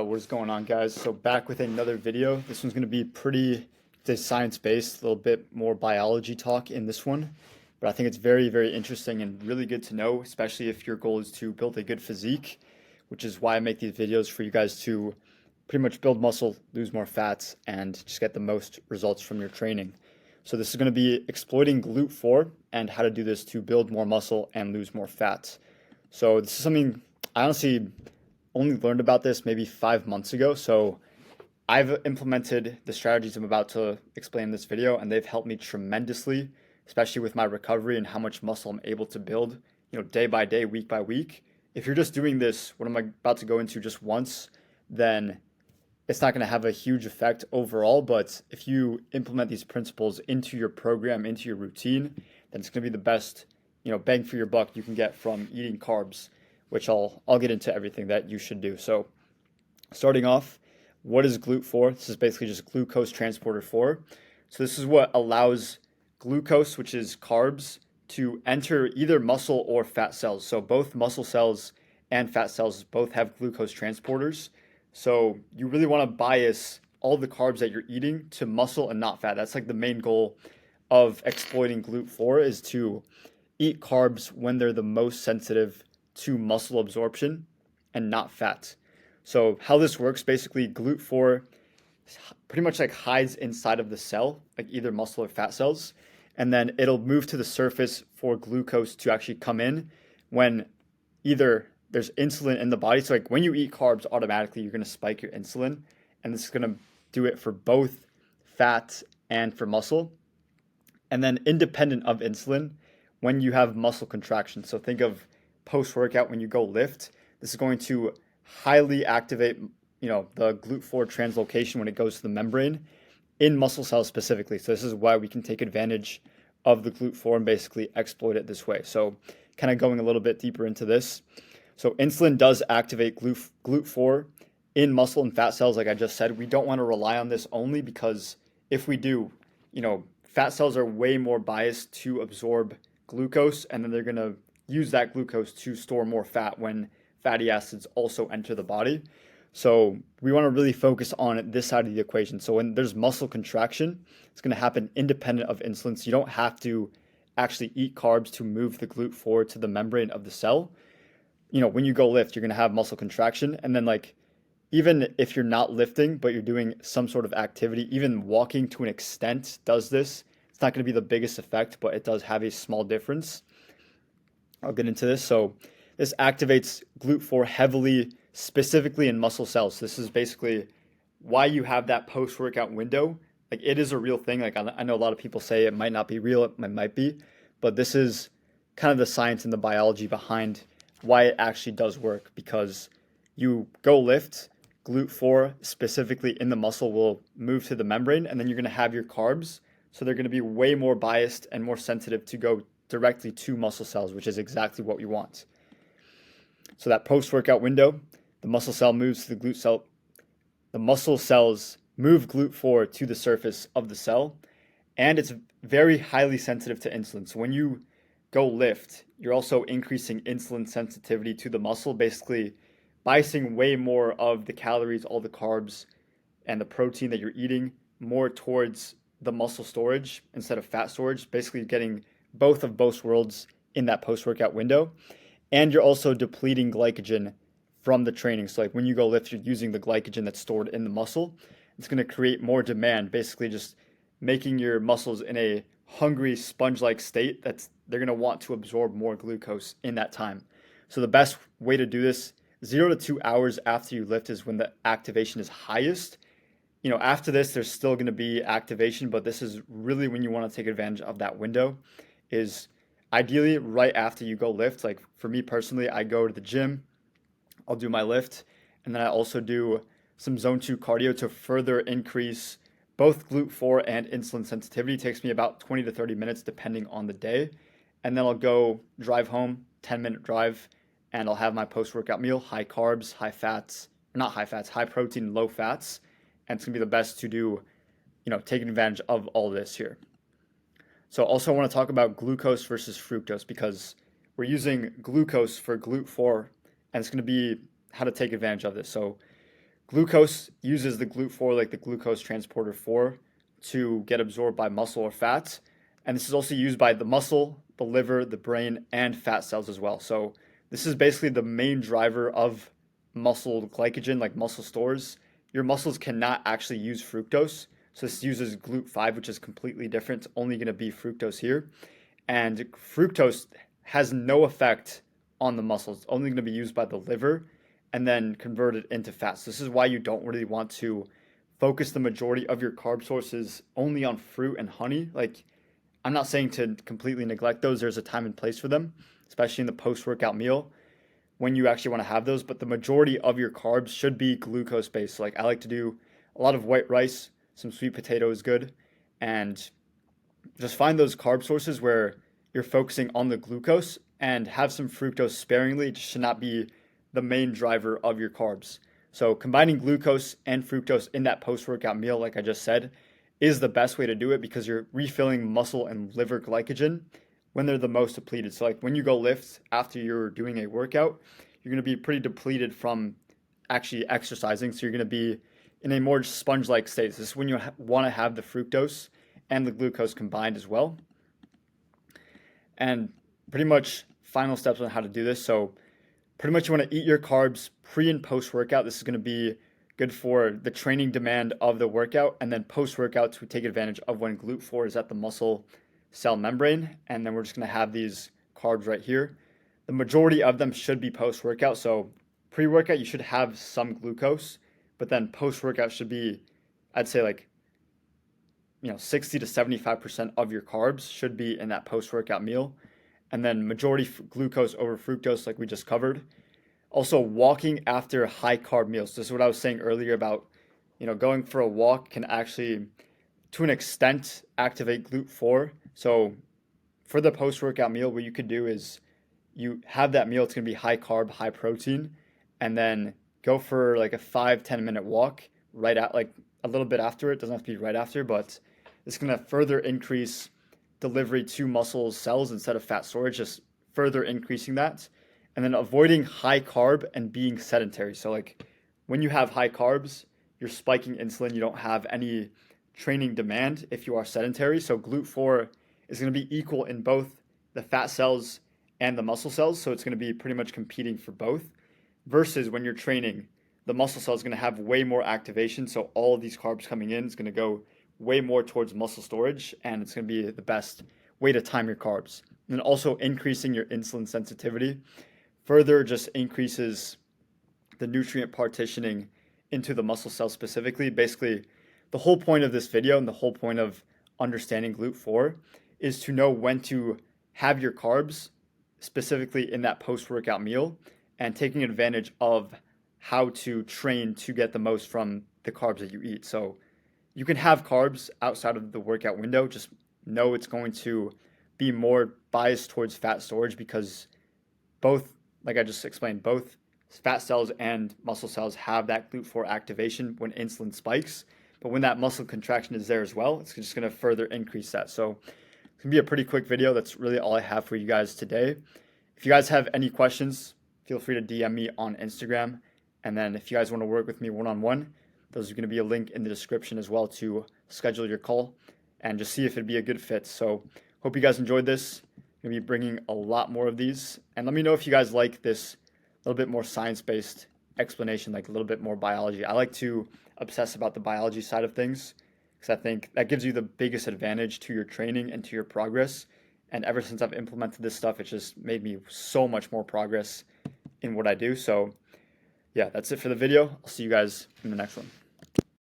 What is going on, guys? So back with another video. This one's going to be pretty science-based, a little bit more biology talk in this one. But I think it's very, very interesting and really good to know, especially if your goal is to build a good physique, which is why I make these videos for you guys to pretty much build muscle, lose more fats, and just get the most results from your training. So this is going to be exploiting glute 4 and how to do this to build more muscle and lose more fat. So this is something I honestly only learned about this maybe 5 months ago. So I've implemented the strategies I'm about to explain in this video, and they've helped me tremendously, especially with my recovery and how much muscle I'm able to build, day by day, week by week. If you're just doing this, what I'm about to go into just once, then it's not going to have a huge effect overall. But if you implement these principles into your program, into your routine, then it's going to be the best, bang for your buck you can get from eating carbs, which I'll get into everything that you should do. So starting off, what is GLUT 4? This is basically just glucose transporter 4. So this is what allows glucose, which is carbs, to enter either muscle or fat cells. So both muscle cells and fat cells both have glucose transporters. So you really want to bias all the carbs that you're eating to muscle and not fat. That's like the main goal of exploiting GLUT 4, is to eat carbs when they're the most sensitive to muscle absorption and not fat. So how this works, basically GLUT 4 pretty much like hides inside of the cell, like either muscle or fat cells, and then it'll move to the surface for glucose to actually come in when either there's insulin in the body. So like when you eat carbs, automatically you're going to spike your insulin, and this is going to do it for both fat and for muscle. And then independent of insulin, when you have muscle contraction, so think of post-workout when you go lift, this is going to highly activate, the GLUT 4 translocation when it goes to the membrane in muscle cells specifically. So this is why we can take advantage of the GLUT 4 and basically exploit it this way. So kind of going a little bit deeper into this. So insulin does activate GLUT 4 in muscle and fat cells, like I just said. We don't want to rely on this only, because if we do, fat cells are way more biased to absorb glucose, and then they're going to use that glucose to store more fat when fatty acids also enter the body. So we want to really focus on this side of the equation. So when there's muscle contraction, it's going to happen independent of insulin. So you don't have to actually eat carbs to move the GLUT 4 to the membrane of the cell. When you go lift, you're going to have muscle contraction. And then even if you're not lifting, but you're doing some sort of activity, even walking to an extent does this. It's not going to be the biggest effect, but it does have a small difference. I'll get into this. So this activates GLUT 4 heavily, specifically in muscle cells. This is basically why you have that post-workout window. Like, it is a real thing. Like, I know a lot of people say it might not be real, it might be, but this is kind of the science and the biology behind why it actually does work. Because you go lift, GLUT 4 specifically in the muscle will move to the membrane, and then you're going to have your carbs. So they're going to be way more biased and more sensitive to go directly to muscle cells, which is exactly what we want. So that post-workout window, the muscle cell moves to the GLUT cell. The muscle cells move GLUT 4 to the surface of the cell, and it's very highly sensitive to insulin. So when you go lift, you're also increasing insulin sensitivity to the muscle, basically biasing way more of the calories, all the carbs, and the protein that you're eating more towards the muscle storage instead of fat storage, basically getting both worlds in that post-workout window. And you're also depleting glycogen from the training. So when you go lift, you're using the glycogen that's stored in the muscle. It's going to create more demand, basically just making your muscles in a hungry sponge-like state they're going to want to absorb more glucose in that time. So the best way to do this, 0 to 2 hours after you lift, is when the activation is highest. After this, there's still going to be activation, but this is really when you want to take advantage of that window, is ideally right after you go lift. Like for me personally, I go to the gym, I'll do my lift, and then I also do some zone 2 cardio to further increase both GLUT 4 and insulin sensitivity. It takes me about 20 to 30 minutes depending on the day. And then I'll go drive home, 10-minute drive, and I'll have my post-workout meal, high carbs, high fats, not high fats, high protein, low fats. And it's going to be the best to do, taking advantage of all this here. So also I want to talk about glucose versus fructose, because we're using glucose for GLUT 4, and it's going to be how to take advantage of this. So glucose uses the GLUT4, like the glucose transporter 4, to get absorbed by muscle or fats. And this is also used by the muscle, the liver, the brain, and fat cells as well. So this is basically the main driver of muscle glycogen, like muscle stores. Your muscles cannot actually use fructose. So this uses GLUT5, which is completely different. It's only going to be fructose here. And fructose has no effect on the muscles. It's only going to be used by the liver and then converted into fat. So this is why you don't really want to focus the majority of your carb sources only on fruit and honey. Like, I'm not saying to completely neglect those. There's a time and place for them, especially in the post-workout meal when you actually want to have those. But the majority of your carbs should be glucose-based. Like, I like to do a lot of white rice, some sweet potato is good, and just find those carb sources where you're focusing on the glucose and have some fructose sparingly. It should not be the main driver of your carbs. So combining glucose and fructose in that post-workout meal, like I just said, is the best way to do it because you're refilling muscle and liver glycogen when they're the most depleted. So like when you go lift after you're doing a workout, you're going to be pretty depleted from actually exercising. So you're going to be in a more sponge-like state. This is when you want to have the fructose and the glucose combined as well. And pretty much final steps on how to do this. So pretty much you want to eat your carbs pre and post workout. This is going to be good for the training demand of the workout, and then post workout to take advantage of when GLUT4 is at the muscle cell membrane. And then we're just going to have these carbs right here. The majority of them should be post workout. So pre workout you should have some glucose, but then post workout should be, I'd say, like 60 to 75% of your carbs should be in that post workout meal. And then majority glucose over fructose, like we just covered. Also, walking after high carb meals. This is what I was saying earlier about, going for a walk can actually, to an extent, activate GLUT4. So for the post-workout meal, what you could do is you have that meal. It's going to be high carb, high protein, and then go for like a 5-10 minute walk right at like a little bit after it. Doesn't have to be right after, but it's going to further increase delivery to muscle cells instead of fat storage, just further increasing that. And then avoiding high carb and being sedentary. So like when you have high carbs, you're spiking insulin. You don't have any training demand if you are sedentary. So GLUT4 is going to be equal in both the fat cells and the muscle cells. So it's going to be pretty much competing for both. Versus when you're training, the muscle cell is going to have way more activation. So all of these carbs coming in is going to go way more towards muscle storage, and it's going to be the best way to time your carbs. And then also increasing your insulin sensitivity further just increases the nutrient partitioning into the muscle cell specifically. Basically, the whole point of this video and the whole point of understanding GLUT4 is to know when to have your carbs specifically in that post-workout meal and taking advantage of how to train to get the most from the carbs that you eat. So you can have carbs outside of the workout window. Just know it's going to be more biased towards fat storage because both, like I just explained, both fat cells and muscle cells have that GLUT4 activation when insulin spikes. But when that muscle contraction is there as well, it's just going to further increase that. So it's going to be a pretty quick video. That's really all I have for you guys today. If you guys have any questions, feel free to DM me on Instagram. And then if you guys want to work with me one-on-one, there's going to be a link in the description as well to schedule your call and just see if it'd be a good fit. So hope you guys enjoyed this. I'm going to be bringing a lot more of these. And let me know if you guys like this little bit more science-based explanation, like a little bit more biology. I like to obsess about the biology side of things because I think that gives you the biggest advantage to your training and to your progress. And ever since I've implemented this stuff, it's just made me so much more progress in what I do. So yeah, that's it for the video. I'll see you guys in the next one.